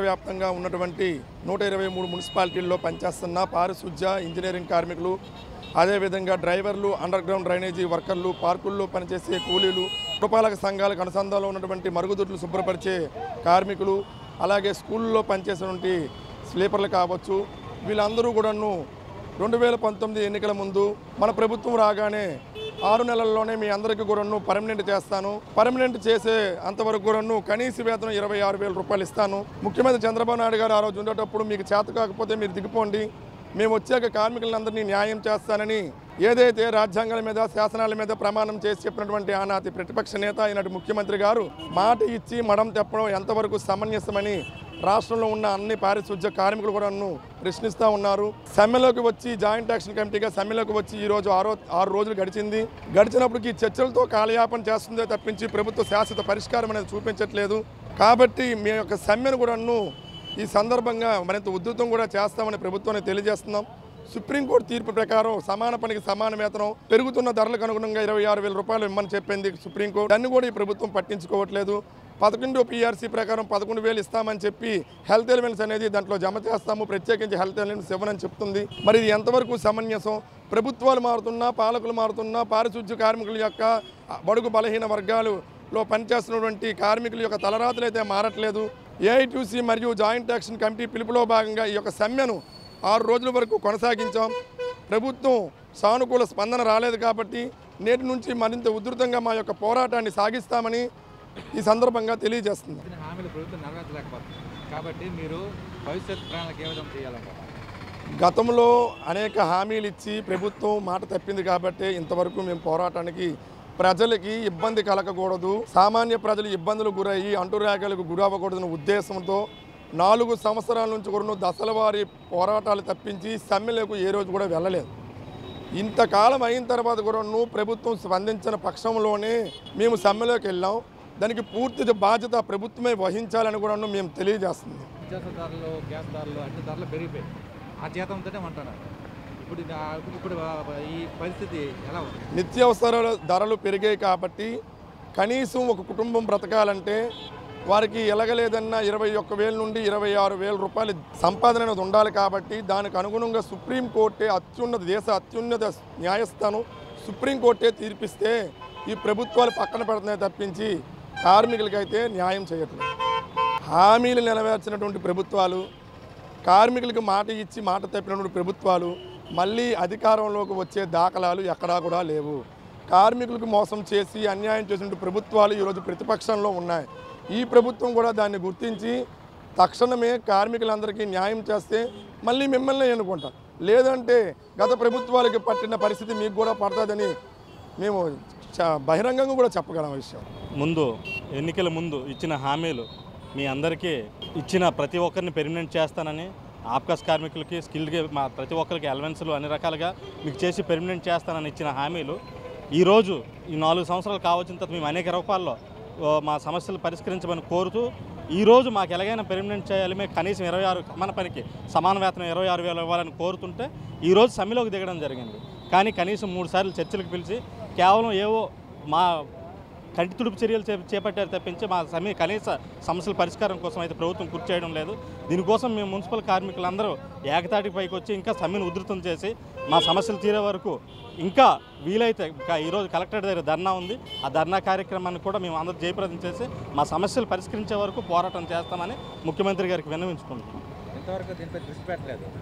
వ్యాప్తంగా ఉన్నటువంటి 123 మున్సిపాలిటీల్లో పనిచేస్తున్న పారిశుధ్య ఇంజనీరింగ్ కార్మికులు, అదేవిధంగా డ్రైవర్లు, అండర్ గ్రౌండ్ డ్రైనేజీ వర్కర్లు, పార్కుల్లో పనిచేసే కూలీలు, పురపాలక సంఘాలకు అనుసంధానంలో ఉన్నటువంటి మరుగుదొడ్లు శుభ్రపరిచే కార్మికులు, అలాగే స్కూళ్ళలో పనిచేసేటువంటి స్లీపర్లు కావచ్చు, వీళ్ళందరూ కూడాను 2019 ఎన్నికల ముందు మన ప్రభుత్వం రాగానే 6 నెలల్లోనే మీ అందరికీ కూడాను పర్మనెంట్ చేస్తాను, పర్మనెంట్ చేసే అంతవరకు కూడాను కనీస వేతనం 26,000 రూపాయలు ఇస్తాను. ముఖ్యమంత్రి చంద్రబాబు నాయుడు గారు ఆ రోజు ఉండేటప్పుడు మీకు చేత కాకపోతే మీరు దిగిపోండి, మేము వచ్చాక కార్మికులందరినీ న్యాయం చేస్తానని ఏదైతే రాజ్యాంగాల మీద శాసనాల మీద ప్రమాణం చేసి చెప్పినటువంటి ఆనాటి ప్రతిపక్ష నేత అయినట్టు ముఖ్యమంత్రి గారు మాట ఇచ్చి మడం తెప్పడం ఎంతవరకు సమంజసమని రాష్ట్రంలో ఉన్న అన్ని పారిశుధ్య కార్మికులు కూడా ప్రశ్నిస్తూ ఉన్నారు. సమ్మెలోకి వచ్చి జాయింట్ యాక్షన్ కమిటీగా సమ్మెలోకి వచ్చి ఈరోజు 6 రోజులు గడిచింది. గడిచినప్పటికీ చర్చలతో కాలయాపన చేస్తుందే తప్పించి ప్రభుత్వ శాశ్వత పరిష్కారం అనేది చూపించట్లేదు. కాబట్టి మీ యొక్క సమ్మెను కూడాను ఈ సందర్భంగా మరింత ఉధృతం కూడా చేస్తామని ప్రభుత్వానికి తెలియజేస్తున్నాం. సుప్రీంకోర్టు తీర్పు ప్రకారం సమాన పనికి సమాన వేతనం, పెరుగుతున్న ధరలకు అనుగుణంగా 26,000 రూపాయలు ఇమ్మని చెప్పింది సుప్రీంకోర్టు. దాన్ని కూడా ఈ ప్రభుత్వం పట్టించుకోవట్లేదు. 11 PRC ప్రకారం 11,000 ఇస్తామని చెప్పి హెల్త్ ఎలిమెంట్స్ అనేది దాంట్లో జమ చేస్తాము, ప్రత్యేకించి హెల్త్ ఎలిమెంట్స్ ఇవ్వనని చెప్తుంది. మరి ఇది ఎంతవరకు సమంజసం? ప్రభుత్వాలు మారుతున్నా, పాలకులు మారుతున్నా, పారిశుధ్య కార్మికుల యొక్క బడుగు బలహీన వర్గాలలో పనిచేస్తున్నటువంటి కార్మికుల యొక్క తలరాతులు అయితే మారట్లేదు. AITUC మరియు జాయింట్ యాక్షన్ కమిటీ పిలుపులో భాగంగా ఈ యొక్క సమ్మెను 6 రోజుల వరకు కొనసాగించాం. ప్రభుత్వం సానుకూల స్పందన రాలేదు కాబట్టి నేటి నుంచి మరింత ఉధృతంగా మా యొక్క పోరాటాన్ని సాగిస్తామని ఈ సందర్భంగా తెలియజేస్తుంది. గతంలో అనేక హామీలు ఇచ్చి ప్రభుత్వం మాట తప్పింది కాబట్టి ఇంతవరకు మేము పోరాటానికి ప్రజలకి ఇబ్బంది కలగకూడదు, సామాన్య ప్రజలు ఇబ్బందులు గురయ్యి అంటురాగలకు గురవ్వకూడదన్న ఉద్దేశంతో 4 సంవత్సరాల నుంచి కూడా దశల వారి పోరాటాలు తప్పించి సమ్మెలకు ఏ రోజు కూడా వెళ్ళలేదు. ఇంతకాలం అయిన తర్వాత కూడా ప్రభుత్వం స్పందించిన పక్షంలోనే మేము సమ్మెలోకి వెళ్ళాం. దానికి పూర్తి బాధ్యత ప్రభుత్వమే వహించాలని కూడా మేము తెలియజేస్తుంది. నిత్యావసరాల ధరలు పెరిగాయి కాబట్టి కనీసం ఒక కుటుంబం బ్రతకాలంటే వారికి ఎలాగలేదన్నా 21,000 నుండి 26,000 రూపాయలు సంపాదన అనేది ఉండాలి. కాబట్టి దానికి అనుగుణంగా సుప్రీంకోర్టే దేశ అత్యున్నత న్యాయస్థానం సుప్రీంకోర్టే తీర్పిస్తే ఈ ప్రభుత్వాలు పక్కన పెడుతున్నాయి తప్పించి కార్మికులకైతే న్యాయం చేయట్లేదు. హామీలు నెరవేర్చినటువంటి ప్రభుత్వాలు, కార్మికులకు మాట ఇచ్చి మాట తప్పినటువంటి ప్రభుత్వాలు మళ్ళీ అధికారంలోకి వచ్చే దాఖలాలు ఎక్కడా కూడా లేవు. కార్మికులకు మోసం చేసి అన్యాయం చేసిన ప్రభుత్వాలు ఈరోజు ప్రతిపక్షంలో ఉన్నాయి. ఈ ప్రభుత్వం కూడా దాన్ని గుర్తించి తక్షణమే కార్మికులందరికీ న్యాయం చేస్తే మళ్ళీ మిమ్మల్ని ఎన్నుకుంటారు. లేదంటే గత ప్రభుత్వాలకి పట్టిన పరిస్థితి మీకు కూడా పడుతుందని మేము బహిరంగంగా కూడా చెప్పగలం. విషయం ఎన్నికల ముందు ఇచ్చిన హామీలు మీ అందరికీ ఇచ్చిన ప్రతి ఒక్కరిని పెర్మనెంట్ చేస్తానని, ఆప్కాస్ కార్మికులకి స్కిల్డ్కి మా ప్రతి ఒక్కరికి అలవెన్స్లు అన్ని రకాలుగా మీకు చేసి పెర్మనెంట్ చేస్తానని ఇచ్చిన హామీలు ఈరోజు ఈ 4 సంవత్సరాలు కావచ్చిన తర్వాత మేము అనేక రూపాల్లో మా సమస్యలు పరిష్కరించమని కోరుతూ ఈరోజు మాకు ఎలాగైనా పెర్మనెంట్ చేయాలి, మేము కనీసం 26 సమాన పనికి సమాన వేతనం 26,000 ఇవ్వాలని కోరుతుంటే ఈరోజు సమ్మెలోకి దిగడం జరిగింది. కానీ కనీసం 3 సార్లు చర్చలకు పిలిచి కేవలం ఏవో మా కంటి తుడుపు చర్యలు చేపట్టారు తప్పించి మా కనీస సమస్యల పరిష్కారం కోసం అయితే ప్రభుత్వం కృషి చేయడం లేదు. దీనికోసం మేము మున్సిపల్ కార్మికులందరూ ఏకతాటికి పైకి వచ్చి ఇంకా సమ్మెను ఉధృతం చేసి మా సమస్యలు తీరే వరకు ఇంకా వీలైతే ఈరోజు కలెక్టరేట్ దగ్గర ధర్నా ఉంది, ఆ ధర్నా కార్యక్రమాన్ని కూడా మేము అందరూ జయప్రదం చేసి మా సమస్యలు పరిష్కరించే వరకు పోరాటం చేస్తామని ముఖ్యమంత్రి గారికి విన్నవించుకుంటున్నాం.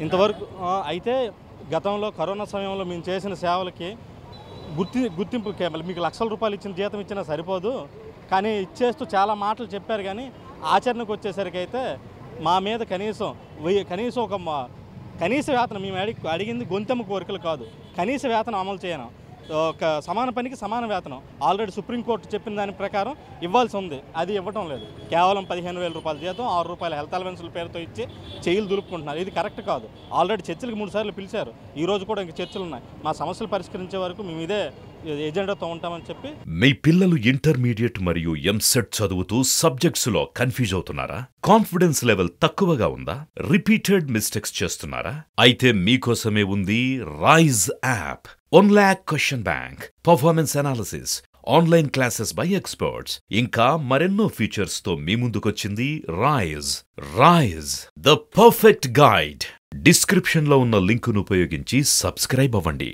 ఇంతవరకు అయితే గతంలో కరోనా సమయంలో మేము చేసిన సేవలకి గుర్తింపు మీకు లక్షల రూపాయలు ఇచ్చిన జీతం ఇచ్చినా సరిపోదు, కానీ ఇచ్చేస్తూ చాలా మాటలు చెప్పారు. కానీ ఆచరణకు వచ్చేసరికి అయితే మా మీద కనీసం ఒక కనీస వేతనం మేము అడిగింది గొంతెమ్మ కోరికలు కాదు, కనీస వేతనం అమలు చేయను. ఒక సమాన పనికి సమాన వేతనం ఆల్రెడీ సుప్రీంకోర్టు చెప్పిన దాని ప్రకారం ఇవ్వాల్సి ఉంది, అది ఇవ్వటం లేదు. కేవలం 15,000 రూపాయల జీతం, 6 రూపాయల హెల్త్ అలవెన్స్ల పేరుతో ఇచ్చి చెయ్యిలు దులుపుకుంటున్నారు. ఇది కరెక్ట్ కాదు. ఆల్రెడీ చర్చలకు 3 సార్లు పిలిచారు, ఈరోజు కూడా ఇంక చర్చలు ఉన్నాయి. మా సమస్యలు పరిష్కరించే వరకు మేము ఇదే ఎజెండాతో ఉంటామని చెప్పి. మీ పిల్లలు ఇంటర్మీడియట్ మరియు ఎంసెట్ చదువుతూ సబ్జెక్ట్స్ లో కన్ఫ్యూజ్ అవుతున్నారా? కాన్ఫిడెన్స్ లెవెల్ తక్కువగా ఉందా? రిపీటెడ్ మిస్టేక్స్ చేస్తున్నారా? అయితే మీకోసమే ఉంది Rise app. 1 lakh question bank, performance analysis, online classes by experts, ఇంకా మరెన్నో ఫీచర్స్ తో మీ ముందుకొచ్చింది Rise. Rise, the perfect guide. Description లో ఉన్న లింకును ఉపయోగించి సబ్స్క్రైబ్ అవ్వండి.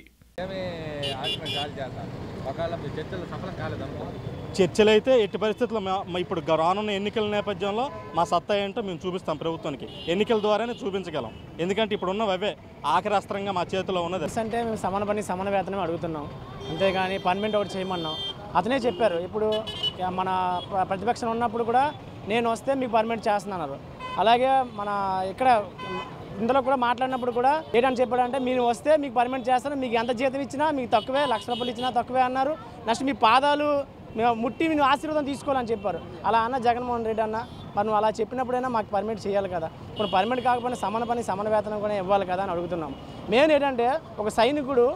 చర్చలు అయితే ఎట్టి పరిస్థితుల్లో ఇప్పుడు రానున్న ఎన్నికల నేపథ్యంలో మా సత్తా ఏంటో మేము చూపిస్తాం ప్రభుత్వానికి. ఎన్నికల ద్వారానే చూపించగలం. ఎందుకంటే ఇప్పుడు ఉన్నవి అవే ఆఖరి అస్త్రంగా మా చేతిలో ఉన్నది. అంటే మేము సమాన పని సమాన వేతనం అడుగుతున్నాం, అంతేగాని పర్మనెంట్ ఒకటి చేయమన్నాం. అతనే చెప్పారు, ఇప్పుడు మన ప్రతిపక్షం ఉన్నప్పుడు కూడా నేను వస్తే మీకు పర్మనెంట్ చేస్తున్నాను. అలాగే మన ఇక్కడ ఇందులో కూడా మాట్లాడినప్పుడు కూడా ఏంటని చెప్పాడంటే, మీరు వస్తే మీకు పర్మనెంట్ చేస్తాను, మీకు ఎంత జీతం ఇచ్చినా మీకు తక్కువే, ₹1,00,000 ఇచ్చినా తక్కువే అన్నారు. నెక్స్ట్ మీ పాదాలు మేము ముట్టి మీరు ఆశీర్వాదం తీసుకోవాలని చెప్పారు. అలా అన్న జగన్మోహన్ రెడ్డి అన్న, మరి నువ్వు అలా చెప్పినప్పుడైనా మాకు పర్మనెంట్ చేయాలి కదా. ఇప్పుడు పర్మనెంట్ కాకపోయినా సమాన పని సమాన వేతనం కూడా ఇవ్వాలి కదా అని అడుగుతున్నాం. మెయిన్ ఏంటంటే, ఒక సైనికుడు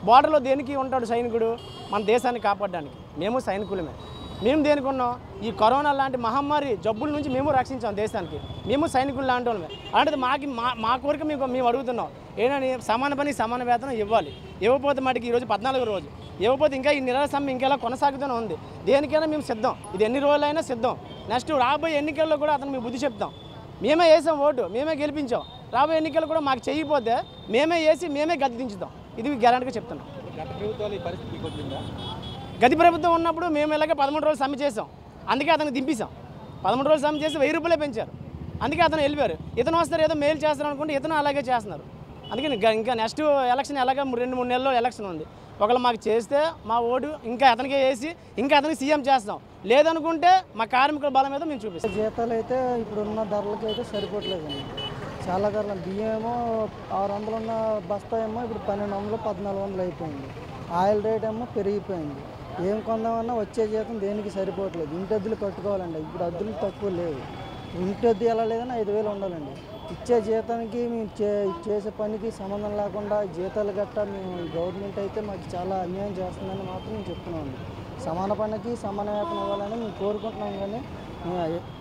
బార్డర్లో దేనికి ఉంటాడు? సైనికుడు మన దేశాన్ని కాపాడడానికి. మేము సైనికులమే. మేము దేనికి ఉన్నాం? ఈ కరోనా లాంటి మహమ్మారి జబ్బుల నుంచి మేము రక్షించాం దేశానికి. మేము సైనికులు లాంటి వాళ్ళమే. అలాంటిది మా కోరిక మేము అడుగుతున్నాం ఏంటని, సమాన పని సమాన వేతనం ఇవ్వాలి. ఇవ్వకపోతే మటుకు ఈరోజు 14వ రోజు ఇవ్వకపోతే ఇంకా ఈ నిరాశ ఇంకెలా కొనసాగుతూనే ఉంది. దేనికైనా మేము సిద్ధం, ఇది ఎన్ని రోజులైనా సిద్ధం. నెక్స్ట్ రాబోయే ఎన్నికల్లో కూడా అతను మేము బుద్ధి చెప్తాం. మేమే వేసాం ఓటు, మేమే గెలిపించాం. రాబోయే ఎన్నికలు కూడా మాకు చేయకపోతే మేమే వేసి మేమే గద్దె దించుతాం. ఇది గ్యారెంటీగా చెప్తున్నాం. గది ప్రభుత్వం ఉన్నప్పుడు మేము ఇలాగే 13 రోజులు సమ్మె చేసాం, అందుకే అతను దింపేశాం. 13 రోజులు సమ్మె చేసి ₹1000 పెంచారు, అందుకే అతను వెళ్ళిపోయారు. ఇతను వస్తారు ఏదో మేలు చేస్తారు అనుకుంటే ఇతను అలాగే చేస్తున్నారు. అందుకని ఇంకా నెక్స్ట్ ఎలక్షన్ ఎలాగ 2-3 నెలల్లో ఎలక్షన్ ఉంది. ఒకవేళ మాకు చేస్తే మా ఓటు ఇంకా అతనికే వేసి ఇంకా అతనికి సీఎం చేస్తాం. లేదనుకుంటే మా కార్మికుల బలం మీద మేము చూపిస్తాం. జీతాలు అయితే ఇప్పుడున్న ధరలకి అయితే సరిపోవట్లేదండి. చాలా ధరలు, బియ్యం ఏమో 600 ఉన్న బస్తా ఏమో ఇప్పుడు 1200, 1400 అయిపోయింది. ఆయిల్ రేట్ ఏమో పెరిగిపోయింది. ఏం కొందామన్నా వచ్చే జీతం దేనికి సరిపోవట్లేదు. ఇంటి అద్దెలు కట్టుకోవాలండి, ఇప్పుడు అద్దెలు తక్కువ లేవు. ఇంటి అద్దె ఎలా లేదని 5000 ఉండాలండి. ఇచ్చే జీతానికి మేము చేసే పనికి సంబంధం లేకుండా జీతాలు గట్ట మేము గవర్నమెంట్ అయితే మాకు చాలా అన్యాయం చేస్తుందని మాత్రం మేము చెప్తున్నామండి. సమాన పనికి సమాన వేతనం ఇవ్వాలని మేము కోరుకుంటున్నాం, కానీ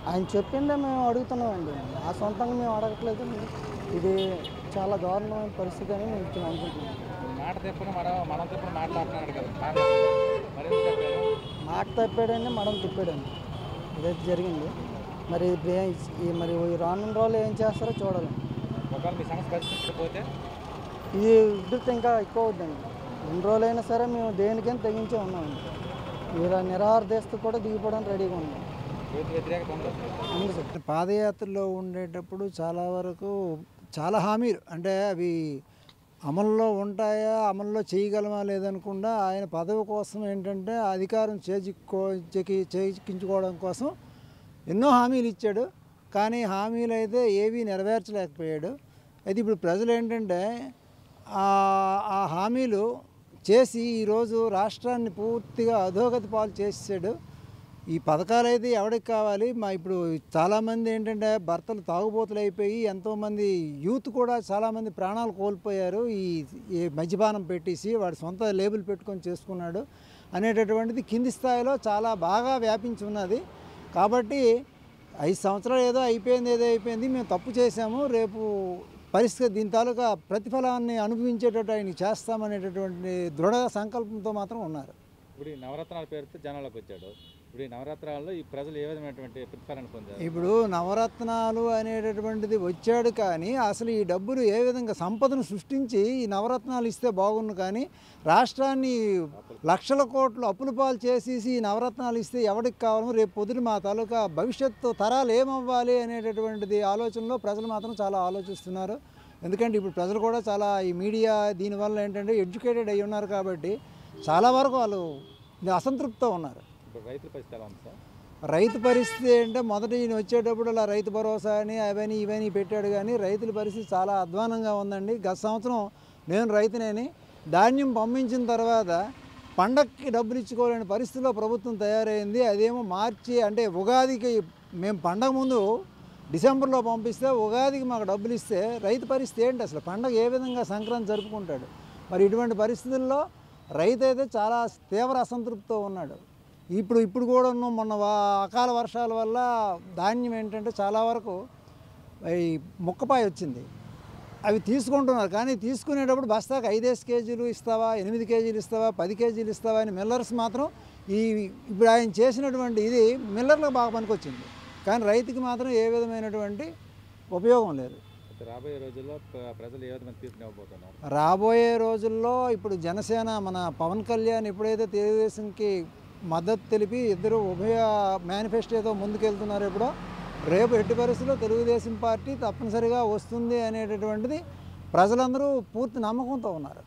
ఆయన చెప్పిందే మేము అడుగుతున్నామండి. ఆ సొంతంగా మేము అడగట్లేదు. ఇది చాలా దారుణమైన పరిస్థితి అని మేము అనుకుంటున్నాం. మాట తప్పాడండి, మడం తిప్పాడండి. ఇదైతే జరిగింది. మరి రానున్న రోజులు ఏం చేస్తారో చూడాలి. ఇది ఉధృతి ఇంకా ఎక్కువ అవుతుందండి. 2 రోజులైనా సరే మేము దేనికైనా తెగించే ఉన్నామండి. నిరాహార దీక్ష కూడా దిగిపోవడానికి రెడీగా ఉన్నాం. పాదయాత్రలో ఉండేటప్పుడు చాలా వరకు చాలా హామీలు, అంటే అవి అమల్లో ఉంటాయా, అమల్లో చేయగలమా లేదనకుండా ఆయన పదవి కోసం ఏంటంటే అధికారం చేజిక్కించుకోవడం కోసం ఎన్నో హామీలు ఇచ్చాడు. కానీ హామీలు అయితే ఏవీ నెరవేర్చలేకపోయాడు. అయితే ఇప్పుడు ప్రజలు ఏంటంటే ఆ హామీలు చేసి ఈరోజు రాష్ట్రాన్ని పూర్తిగా అధోగతి పాలు చేసాడు. ఈ పథకాలు అయితే ఎవరికి కావాలి? ఇప్పుడు చాలామంది ఏంటంటే భర్తలు తాగుబోతులు అయిపోయి ఎంతోమంది యూత్ కూడా చాలామంది ప్రాణాలు కోల్పోయారు. ఈ మద్యపానం పెట్టేసి వాడు సొంత లేబుల్ పెట్టుకొని చేసుకున్నాడు అనేటటువంటిది కింది స్థాయిలో చాలా బాగా వ్యాపించి ఉన్నది. కాబట్టి 5 సంవత్సరాలు ఏదో అయిపోయింది, మేము తప్పు చేశాము, రేపు పరిస్థితి దీని తాలూకా ప్రతిఫలాన్ని అనుభవించేటట్టు ఆయన చేస్తామనేటటువంటి దృఢ సంకల్పంతో మాత్రం ఉన్నారు. ఇప్పుడు ఈ నవరత్నాల పేరుతో జనాలకు వచ్చాడు. ఇప్పుడు ఈ నవరత్నాల్లో ఈ ప్రజలు ఏ విధమైనటువంటి ప్రతిఫలాన్ని పొందారు? ఇప్పుడు నవరత్నాలు అనేటటువంటిది వచ్చాడు, కానీ అసలు ఈ డబ్బులు ఏ విధంగా సంపదను సృష్టించి ఈ నవరత్నాలు ఇస్తే బాగుండు, కానీ రాష్ట్రాన్ని లక్షల కోట్లు అప్పుల పాలు చేసేసి ఈ నవరత్నాలు ఇస్తే ఎవరికి కావాలో, రేపు పొద్దున మా తాలూకా భవిష్యత్తు తరాలు ఏమవ్వాలి అనేటటువంటిది ఆలోచనలో ప్రజలు మాత్రం చాలా ఆలోచిస్తున్నారు. ఎందుకంటే ఇప్పుడు ప్రజలు కూడా చాలా ఈ మీడియా దీనివల్ల ఏంటంటే ఎడ్యుకేటెడ్ అయ్యి ఉన్నారు కాబట్టి చాలా వరకు వాళ్ళు అసంతృప్తితో ఉన్నారు. రైతుల పరిస్థితి ఎలా ఉంది సార్? రైతు పరిస్థితి అంటే మొదట ఈయన వచ్చేటప్పుడు అలా రైతు భరోసా అని అవని ఇవని పెట్టాడు, కానీ రైతుల పరిస్థితి చాలా అధ్వానంగా ఉందండి. గత సంవత్సరం నేను రైతునేని ధాన్యం పంపించిన తర్వాత పండగకి డబ్బులు ఇచ్చుకోలేని పరిస్థితిలో ప్రభుత్వం తయారైంది. అదేమో మార్చి అంటే ఉగాదికి మేము పండగ ముందు డిసెంబర్లో పంపిస్తే ఉగాదికి మాకు డబ్బులు ఇస్తే రైతు పరిస్థితి ఏంటి? అసలు పండగ ఏ విధంగా సంక్రాంతి జరుపుకుంటాడు? మరి ఇటువంటి పరిస్థితుల్లో రైతు అయితే చాలా తీవ్ర అసంతృప్తితో ఉన్నాడు. ఇప్పుడు కూడా మొన్న అకాల వర్షాల వల్ల ధాన్యం ఏంటంటే చాలా వరకు ఈ ముక్కపాయ వచ్చింది, అవి తీసుకుంటున్నారు. కానీ తీసుకునేటప్పుడు బస్తాకు 5 కేజీలు ఇస్తావా, 8 కేజీలు ఇస్తావా, 10 కేజీలు ఇస్తావా అని మిల్లర్స్ మాత్రం ఇప్పుడు ఆయన చేసినటువంటి ఇది మిల్లర్లకు బాగా పనికొచ్చింది, కానీ రైతుకి మాత్రం ఏ విధమైనటువంటి ఉపయోగం లేదు. రాబోయే రోజుల్లో ప్రజలు ఏ విధంగా తీర్పునివ్వబోతున్నారు? రాబోయే రోజుల్లో ఇప్పుడు జనసేన మన పవన్ కళ్యాణ్ ఎప్పుడైతే తెలుగుదేశంకి మద్దతు తెలిపి ఇద్దరు ఉభయ మేనిఫెస్టోతో ముందుకెళ్తున్నారు, ఎప్పుడో రేపు ఎట్టి పరిస్థితుల్లో తెలుగుదేశం పార్టీ తప్పనిసరిగా వస్తుంది అనేటటువంటిది ప్రజలందరూ పూర్తి నమ్మకంతో ఉన్నారు.